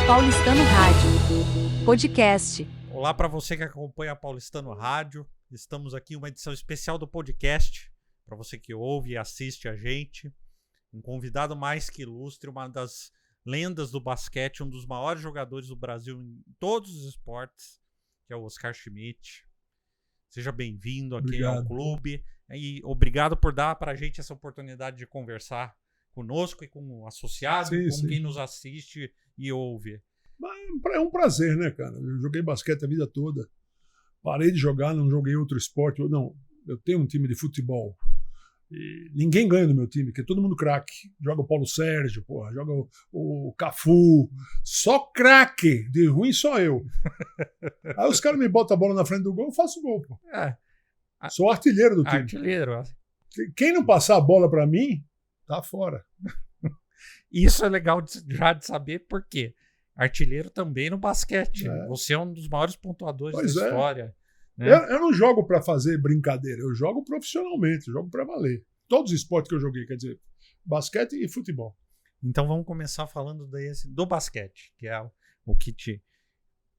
Paulistano Rádio. Podcast. Olá para você que acompanha a Paulistano Rádio. Estamos aqui em uma edição especial do podcast. Para você que ouve e assiste a gente. Um convidado mais que ilustre, uma das lendas do basquete, um dos maiores jogadores do Brasil em todos os esportes, que é o Oscar Schmidt. Seja bem-vindo aqui ao clube. E obrigado por dar para a gente essa oportunidade de conversar conosco e com o associado, quem nos assiste e ouve. É um prazer, né, cara? Eu joguei basquete a vida toda. Parei de jogar, não joguei outro esporte. Não, eu tenho um time de futebol. E ninguém ganha no meu time, porque é todo mundo craque. Joga o Paulo Sérgio, porra, joga o Cafu. Só craque. De ruim só eu. Aí os caras me botam a bola na frente do gol, eu faço gol, pô. Sou artilheiro do time. Artilheiro. Quem não passar a bola pra mim, tá fora. Isso é legal já de saber por quê. Artilheiro também no basquete. Você é um dos maiores pontuadores da história. Né? Eu não jogo pra fazer brincadeira, eu jogo profissionalmente, eu jogo pra valer. Todos os esportes que eu joguei, quer dizer, basquete e futebol. Então vamos começar falando do basquete, que é o que te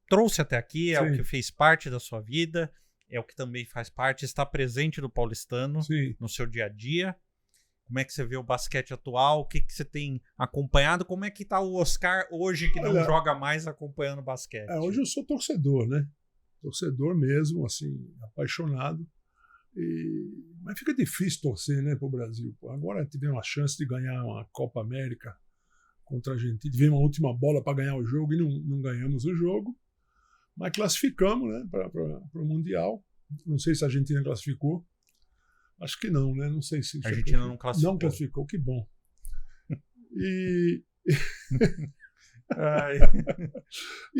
trouxe até aqui, é o que fez parte da sua vida, é o que também faz parte, está presente no Paulistano, no seu dia a dia. Como é que você vê o basquete atual? O que você tem acompanhado? Como é que está o Oscar hoje, que não joga mais acompanhando basquete? Hoje eu sou torcedor, né? Torcedor mesmo, assim, apaixonado. Mas fica difícil torcer, né, pro Brasil. Agora tivemos a chance de ganhar uma Copa América contra a Argentina. Tivemos uma última bola para ganhar o jogo e não ganhamos o jogo. Mas classificamos, né, para o Mundial. Não sei se a Argentina classificou. Acho que não, né? Não sei se... A Argentina não classificou. Não classificou, que bom. E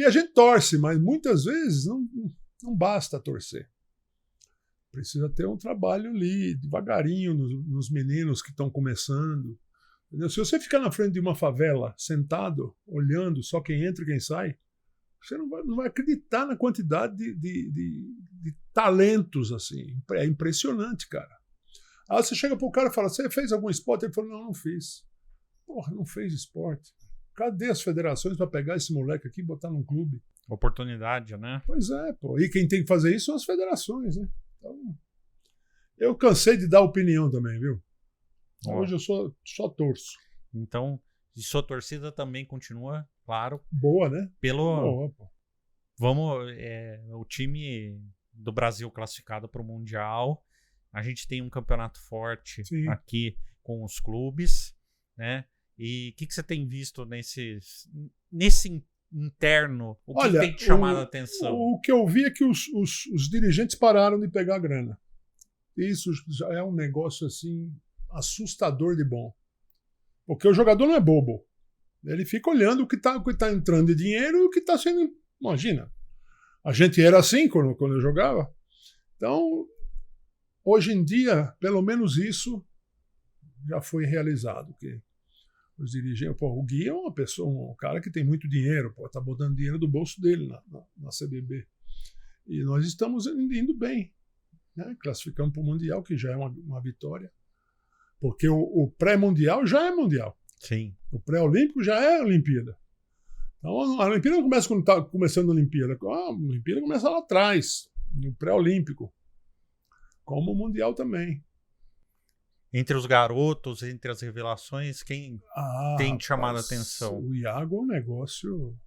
a gente torce, mas muitas vezes não basta torcer. Precisa ter um trabalho ali, devagarinho, nos meninos que estão começando. Entendeu? Se você ficar na frente de uma favela, sentado, olhando só quem entra e quem sai, você não vai acreditar na quantidade de talentos, assim. É impressionante, cara. Aí você chega pro cara e fala, você fez algum esporte? Ele falou, não fiz. Porra, não fez esporte. Cadê as federações para pegar esse moleque aqui e botar num clube? Oportunidade, né? Pois é, pô. E quem tem que fazer isso são as federações, né? Então, eu cansei de dar opinião também, viu? Hoje eu só torço. Então, e sua torcida também continua, claro. Boa, né? Boa, pô. O time do Brasil classificado para o Mundial. A gente tem um campeonato forte aqui com os clubes, né? E o que você tem visto nesse interno? O que tem te chamado a atenção? O que eu vi é que os dirigentes pararam de pegar grana. Isso já é um negócio assim assustador de bom. Porque o jogador não é bobo. Ele fica olhando o que tá entrando de dinheiro e o que está sendo... Imagina, a gente era assim quando eu jogava. Então, hoje em dia, pelo menos isso já foi realizado. Que os dirigentes, o Gui é uma pessoa, um cara que tem muito dinheiro, está botando dinheiro do bolso dele na CBB. E nós estamos indo bem, né? Classificamos para o Mundial, que já é uma vitória. Porque o pré-mundial já é mundial. Sim. O pré-olímpico já é Olimpíada. Então a Olimpíada não começa quando está começando a Olimpíada. A Olimpíada começa lá atrás, no pré-olímpico. Como o Mundial também. Entre os garotos, entre as revelações, quem tem te chamado a atenção? O Iago é um negócio...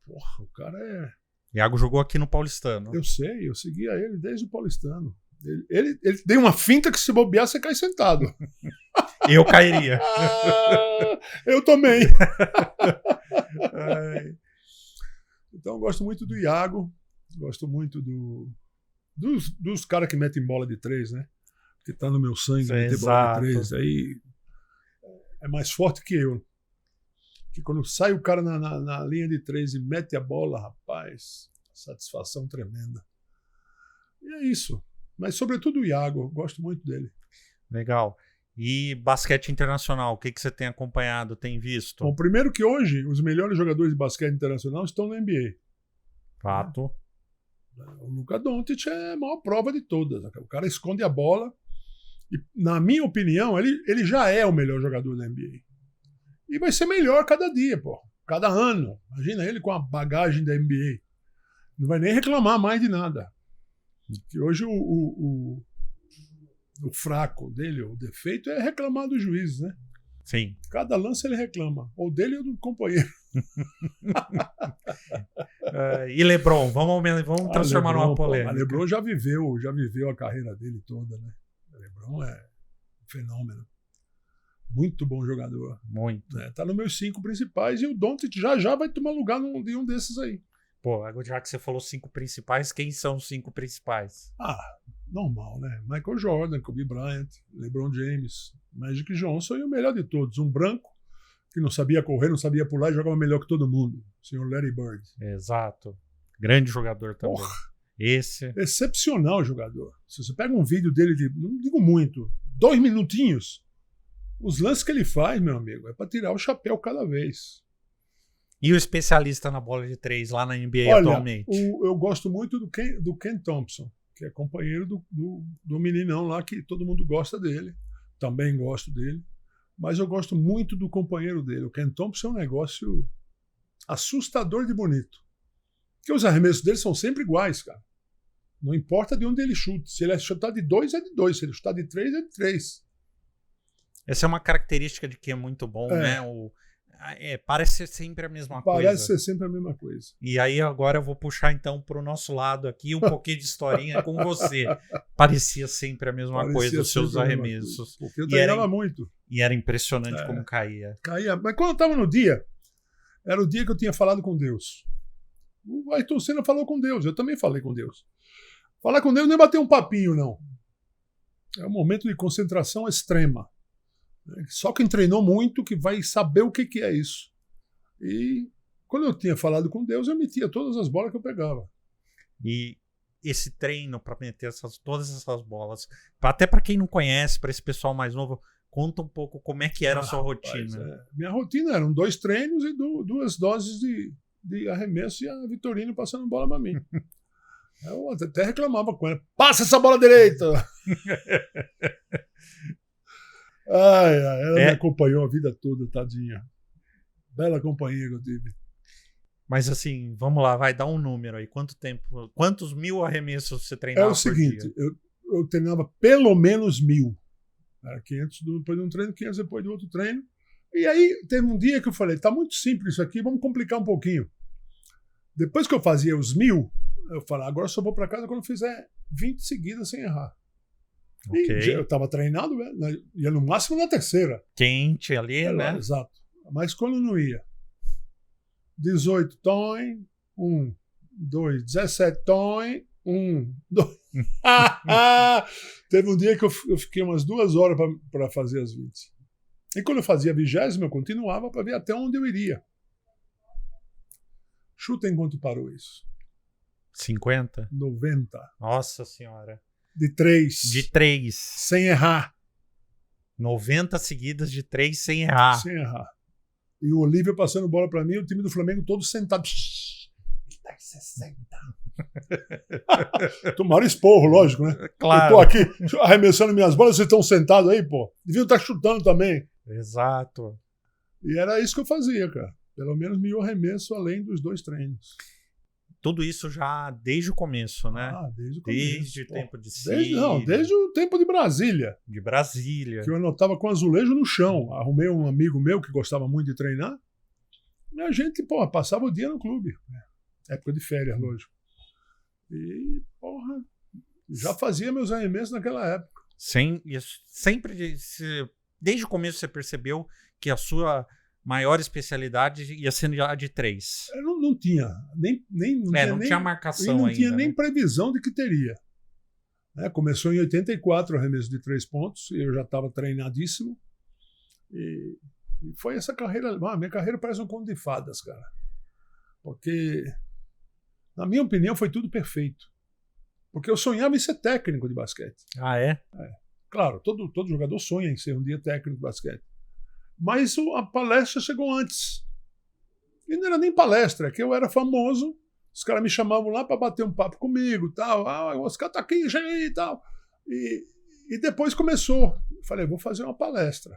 Porra, o cara é... Iago jogou aqui no Paulistano. Eu sei, eu seguia ele desde o Paulistano. Ele deu uma finta que se bobear, você cai sentado. Eu cairia. Eu também. Então eu gosto muito do Iago, gosto muito dos caras que metem bola de 3, né? Que tá no meu sangue meter bola de 3. Aí é mais forte que eu. Que quando sai o cara na linha de 3 e mete a bola, rapaz, satisfação tremenda. E é isso. Mas sobretudo o Iago, eu gosto muito dele. Legal. E basquete internacional, o que você tem acompanhado, tem visto? Bom, primeiro que hoje os melhores jogadores de basquete internacional estão na NBA. Fato. O Luka Doncic é a maior prova de todas. O cara esconde a bola e, na minha opinião, ele já é o melhor jogador da NBA. E vai ser melhor cada dia, pô. Cada ano. Imagina ele com a bagagem da NBA. Não vai nem reclamar mais de nada. Que hoje o fraco dele, o defeito, é reclamar do juiz, né? Sim. Cada lance ele reclama. Ou dele ou do companheiro. E LeBron? Vamos transformar LeBron, numa polêmica. LeBron já viveu a carreira dele toda, né? LeBron é um fenômeno. Muito bom jogador. Muito. Tá nos meus 5 principais e o Doncic já vai tomar lugar de um desses aí. Pô, já que você falou 5 principais, quem são os 5 principais? Normal, né? Michael Jordan, Kobe Bryant, LeBron James, Magic Johnson e o melhor de todos, um branco que não sabia correr, não sabia pular e jogava melhor que todo mundo, o senhor Larry Bird. Exato. Grande jogador também. Porra. Esse. Excepcional jogador. Se você pega um vídeo dele não digo muito, 2 minutinhos, os lances que ele faz, meu amigo, é para tirar o chapéu cada vez. E o especialista na bola de 3 lá na NBA atualmente? Eu gosto muito do Ken Thompson, que é companheiro do meninão lá, que todo mundo gosta dele. Também gosto dele. Mas eu gosto muito do companheiro dele. O Ken Thompson é um negócio assustador de bonito. Porque os arremessos dele são sempre iguais, cara. Não importa de onde ele chute. Se ele chutar de 2, é de 2. Se ele chutar de 3, é de 3. Essa é uma característica de quem é muito bom, né? Parece ser sempre a mesma coisa. Parece ser sempre a mesma coisa. E aí agora eu vou puxar então pro nosso lado aqui um pouquinho de historinha com você. Parecia sempre a mesma coisa os seus arremessos. Porque eu treinava muito. E era impressionante como caía. Caía. Mas quando eu estava no dia, era o dia que eu tinha falado com Deus. O Ayrton Senna falou com Deus, eu também falei com Deus. Falar com Deus não é bater um papinho, não. É um momento de concentração extrema. Só quem treinou muito que vai saber o que é isso. E quando eu tinha falado com Deus, eu metia todas as bolas que eu pegava. E esse treino para meter todas essas bolas, até para quem não conhece, para esse pessoal mais novo, conta um pouco como é que era a sua rotina. Minha rotina eram 2 treinos e 2 doses de arremesso e a Vitorino passando bola para mim. Eu até reclamava com ela. Passa essa bola direita! Ela me acompanhou a vida toda, tadinha. Bela companhia que eu tive. Mas assim, vamos lá, vai dar um número aí. Quantos 1000 arremessos você treinava por dia? É o seguinte, eu treinava pelo menos 1000. Era 500 depois de um treino, 500 depois de outro treino. E aí teve um dia que eu falei, tá muito simples isso aqui, vamos complicar um pouquinho. Depois que eu fazia os 1000, eu falei, agora eu só vou para casa quando eu fizer 20 seguidas sem errar. Okay. E eu estava treinado, ia no máximo na terceira. Quente ali, né? Exato. Mas quando não ia, 18 toin, 1, 2, 17 toin, 1, 2. Teve um dia que eu fiquei umas 2 horas para fazer as 20. E quando eu fazia a 20ª, eu continuava para ver até onde eu iria. Chuta em quanto parou isso? 50? 90. Nossa senhora. De 3. De 3. Sem errar. 90 seguidas de 3 sem errar. Sem errar. E o Olívio passando bola para mim, o time do Flamengo todo sentado. 60. Tomaram esporro, lógico, né? Claro. Eu tô aqui arremessando minhas bolas, vocês estão sentados aí, pô. Deviam estar chutando também. Exato. E era isso que eu fazia, cara. Pelo menos 1000 arremessos além dos 2 treinos. Tudo isso já desde o começo, né? Desde o começo. Desde o tempo de Síria. Desde o tempo de Brasília. De Brasília. Que eu anotava com azulejo no chão. Arrumei um amigo meu que gostava muito de treinar. E a gente, passava o dia no clube. Época de férias, lógico. E, já fazia meus arremessos naquela época. Sempre, desde o começo você percebeu que a sua maior especialidade ia sendo a de 3. Não tinha. Não tinha marcação ainda. Não tinha nem previsão de que teria. Começou em 84 o arremesso de 3 pontos. E eu já estava treinadíssimo. E foi essa carreira. Minha carreira parece um conto de fadas, cara. Porque, na minha opinião, foi tudo perfeito. Porque eu sonhava em ser técnico de basquete. Ah, é? Claro, todo jogador sonha em ser um dia técnico de basquete. Mas a palestra chegou antes. E não era nem palestra, é que eu era famoso. Os caras me chamavam lá para bater um papo comigo, tal. O Oscar tá aqui, chega aí e tal. E depois começou. Eu falei, vou fazer uma palestra.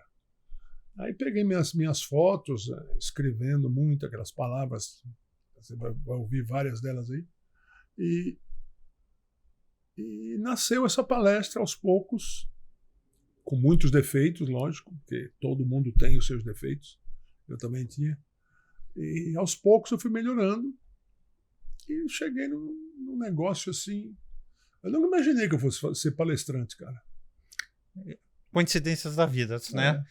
Aí peguei minhas fotos, escrevendo muito aquelas palavras, você vai ouvir várias delas aí, e nasceu essa palestra aos poucos, com muitos defeitos, lógico, porque todo mundo tem os seus defeitos, eu também tinha, e aos poucos eu fui melhorando, e cheguei num negócio assim, eu nunca imaginei que eu fosse ser palestrante, cara. Coincidências da vida, né?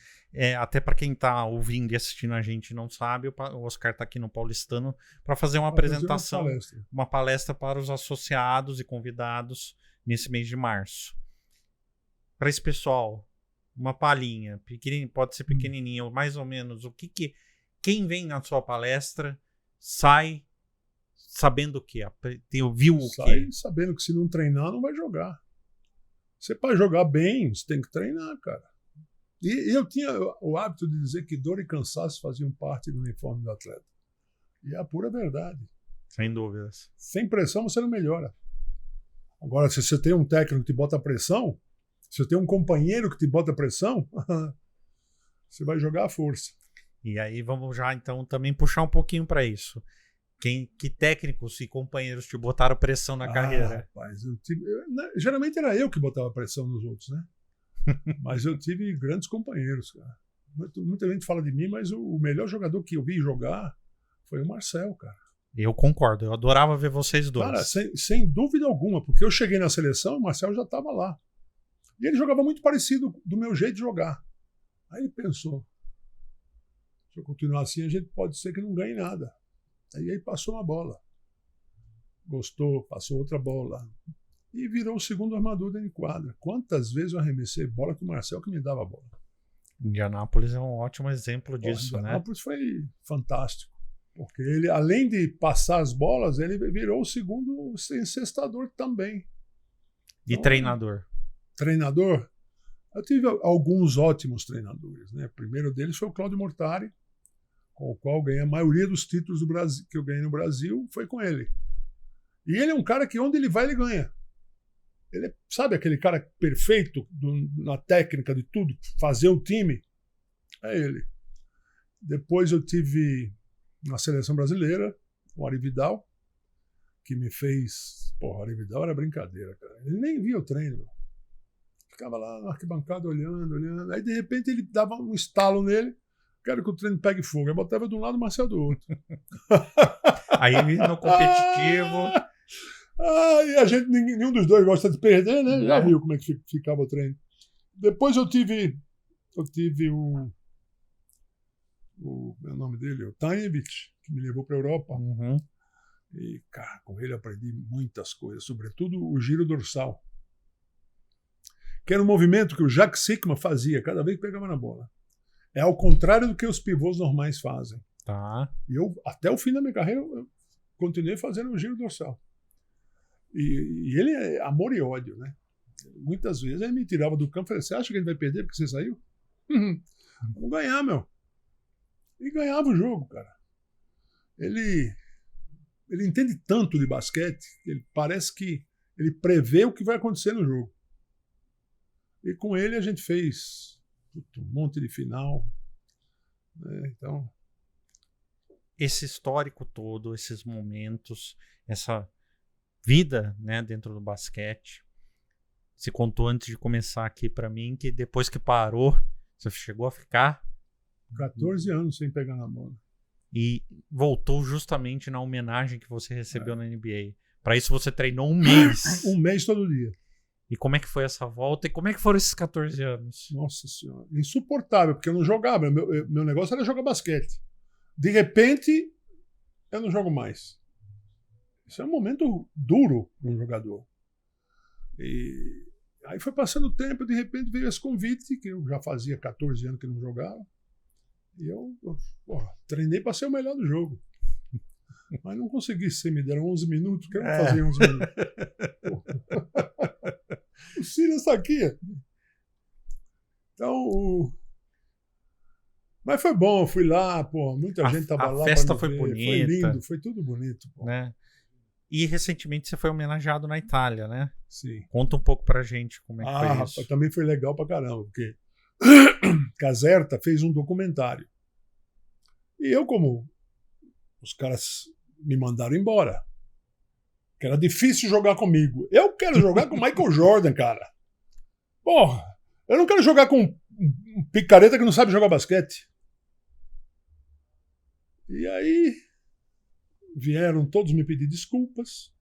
Até para quem tá ouvindo e assistindo a gente e não sabe, o Oscar tá aqui no Paulistano para fazer uma apresentação, uma palestra para os associados e convidados nesse mês de março. Para esse pessoal, uma palhinha, pode ser pequenininha, mais ou menos, quem vem na sua palestra sai sabendo o quê? Viu o quê? Sai sabendo que se não treinar, não vai jogar. Você, para jogar bem, você tem que treinar, cara. E eu tinha o hábito de dizer que dor e cansaço faziam parte do uniforme do atleta. E é a pura verdade. Sem dúvidas. Sem pressão você não melhora. Agora, se você tem um técnico que te bota pressão, se você tem um companheiro que te bota pressão, você vai jogar à força. E aí vamos já então também puxar um pouquinho para isso. Que técnicos e companheiros te botaram pressão na carreira? Rapaz, geralmente era eu que botava pressão nos outros, né? Mas eu tive grandes companheiros, cara. Muita gente fala de mim, mas o melhor jogador que eu vi jogar foi o Marcel, cara. Eu concordo, eu adorava ver vocês dois. Cara, sem dúvida alguma, porque eu cheguei na seleção, o Marcel já estava lá. E ele jogava muito parecido do meu jeito de jogar. Aí ele pensou, se eu continuar assim, a gente pode ser que não ganhe nada. Aí passou uma bola. Gostou, passou outra bola. E virou o segundo armador dentro de quadra. Quantas vezes eu arremessei bola que o Marcel que me dava a bola. Indianápolis é um ótimo exemplo disso, né? Indianápolis foi fantástico. Porque ele, além de passar as bolas, ele virou o segundo encestador também. E então, treinador? Treinador? Eu tive alguns ótimos treinadores, né? O primeiro deles foi o Cláudio Mortari, com o qual ganhei a maioria dos títulos do Brasil, que eu ganhei no Brasil, foi com ele. E ele é um cara que onde ele vai, ele ganha. Ele sabe aquele cara perfeito na técnica de tudo, fazer o time? É ele. Depois eu tive na seleção brasileira, o Ari Vidal, que me fez... Porra, o Ari Vidal era brincadeira, cara. Ele nem via o treino. Ficava lá na arquibancada olhando. Aí, de repente, ele dava um estalo nele. Quero que o treino pegue fogo. Aí botava de um lado e o Marcel do outro. Aí no competitivo... E a gente, nenhum dos dois gosta de perder, né? Já viu como é que ficava o treino. Depois eu tive o meu nome dele, o Tanjevic, que me levou para a Europa. Uhum. E, cara, com ele aprendi muitas coisas, sobretudo o giro dorsal. Que era um movimento que o Jacques Sickmann fazia cada vez que pegava na bola. É ao contrário do que os pivôs normais fazem. Tá. E eu, até o fim da minha carreira, eu continuei fazendo o giro dorsal. E ele é amor e ódio, né? Muitas vezes ele me tirava do campo e falava: você acha que ele vai perder porque você saiu? Vamos ganhar, meu. E ganhava o jogo, cara. Ele entende tanto de basquete, ele parece que ele prevê o que vai acontecer no jogo. E com ele a gente fez um monte de final. Né? Então, esse histórico todo, esses momentos, essa vida, né, dentro do basquete. Você contou antes de começar aqui para mim que depois que parou, você chegou a ficar 14 anos sem pegar na bola. E voltou justamente na homenagem que você recebeu na NBA. Para isso você treinou um mês. Um mês todo dia. E como é que foi essa volta? E como é que foram esses 14 anos? Nossa Senhora. Insuportável, porque eu não jogava. Meu negócio era jogar basquete. De repente, eu não jogo mais. Isso é um momento duro para um jogador. E aí foi passando o tempo, de repente veio esse convite, que eu já fazia 14 anos que não jogava. E eu treinei para ser o melhor do jogo. Mas não consegui ser, me deram 11 minutos, que eu não fazia 11 minutos. O Silas está aqui. Então, mas foi bom, fui lá, muita gente estava lá. A festa foi bonita. Foi lindo, foi tudo bonito. Né? E recentemente você foi homenageado na Itália, né? Sim. Conta um pouco pra gente como é que foi isso. Também foi legal pra caramba, porque Caserta fez um documentário. E eu, como os caras me mandaram embora, que era difícil jogar comigo. Eu quero jogar com o Michael Jordan, cara. Porra, eu não quero jogar com um picareta que não sabe jogar basquete. E aí vieram todos me pedir desculpas.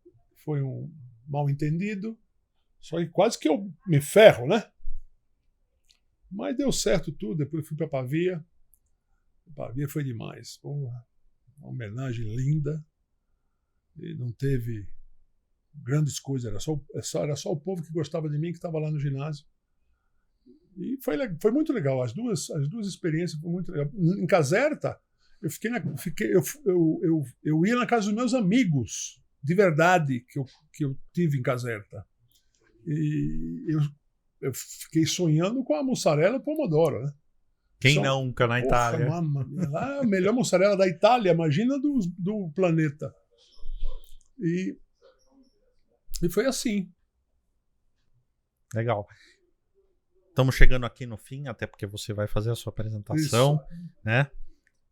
Foi um mal entendido. Só que quase que eu me ferro, né? Mas deu certo tudo. Depois fui para Pavia. Pavia foi demais. Porra, uma homenagem linda. E não teve grandes coisas. Era só o povo que gostava de mim, que estava lá no ginásio. E foi muito legal. As duas experiências foram muito legais. Em Caserta, eu ia na casa dos meus amigos, de verdade, que eu tive em Caserta. E eu fiquei sonhando com a mussarela pomodoro, né? Quem nunca na Itália? Lá, a melhor mussarela da Itália, imagina do planeta. E foi assim. Legal. Estamos chegando aqui no fim, até porque você vai fazer a sua apresentação, né?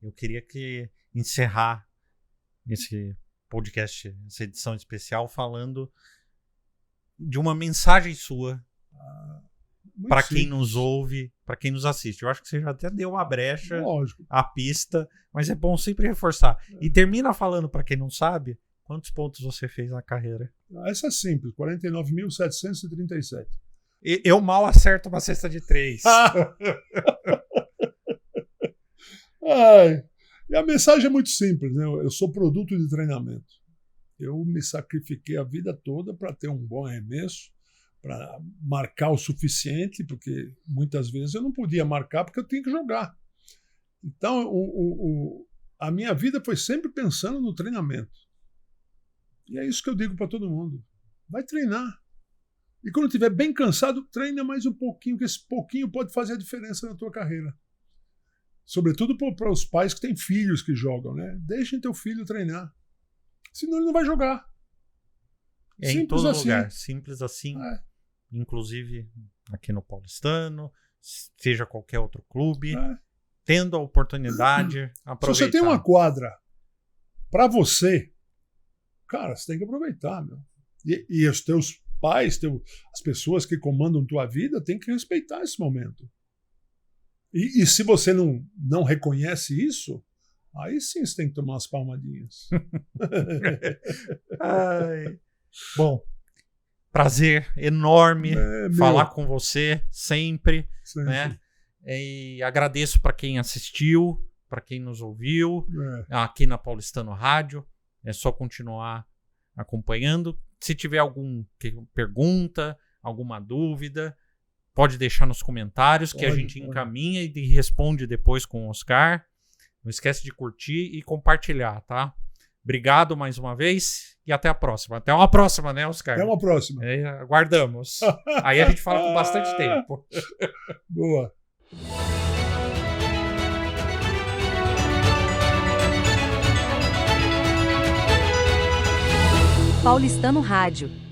Eu queria encerrar esse podcast, essa edição especial, falando de uma mensagem sua para quem nos ouve, para quem nos assiste. Eu acho que você já até deu uma brecha, a pista, mas é bom sempre reforçar. E termina falando, para quem não sabe, quantos pontos você fez na carreira? Essa é simples, 49.737. Eu mal acerto uma cesta de 3. E a mensagem é muito simples, né? Eu sou produto de treinamento. Eu me sacrifiquei a vida toda para ter um bom arremesso, para marcar o suficiente, porque muitas vezes eu não podia marcar porque eu tinha que jogar. Então, a minha vida foi sempre pensando no treinamento. E é isso que eu digo para todo mundo. Vai treinar. E quando estiver bem cansado, treina mais um pouquinho, que esse pouquinho pode fazer a diferença na tua carreira. Sobretudo para os pais que têm filhos que jogam, né? Deixem teu filho treinar. Senão ele não vai jogar. É em todo lugar. Simples assim. Inclusive aqui no Paulistano, seja qualquer outro clube. Tendo a oportunidade, aproveitar. Se você tem uma quadra para você, cara, você tem que aproveitar, meu. E os teus pais, as pessoas que comandam tua vida, têm que respeitar esse momento. E se você não reconhece isso, aí sim você tem que tomar umas palmadinhas. Bom, prazer enorme falar com você sempre. Né? E agradeço para quem assistiu, para quem nos ouviu aqui na Paulistano Rádio. É só continuar acompanhando. Se tiver alguma pergunta, alguma dúvida, pode deixar nos comentários que a gente encaminha e responde depois com o Oscar. Não esquece de curtir e compartilhar, tá? Obrigado mais uma vez e até a próxima. Até uma próxima, né, Oscar? Até uma próxima. Aguardamos. Aí a gente fala com bastante tempo. Boa. Paulistano Rádio.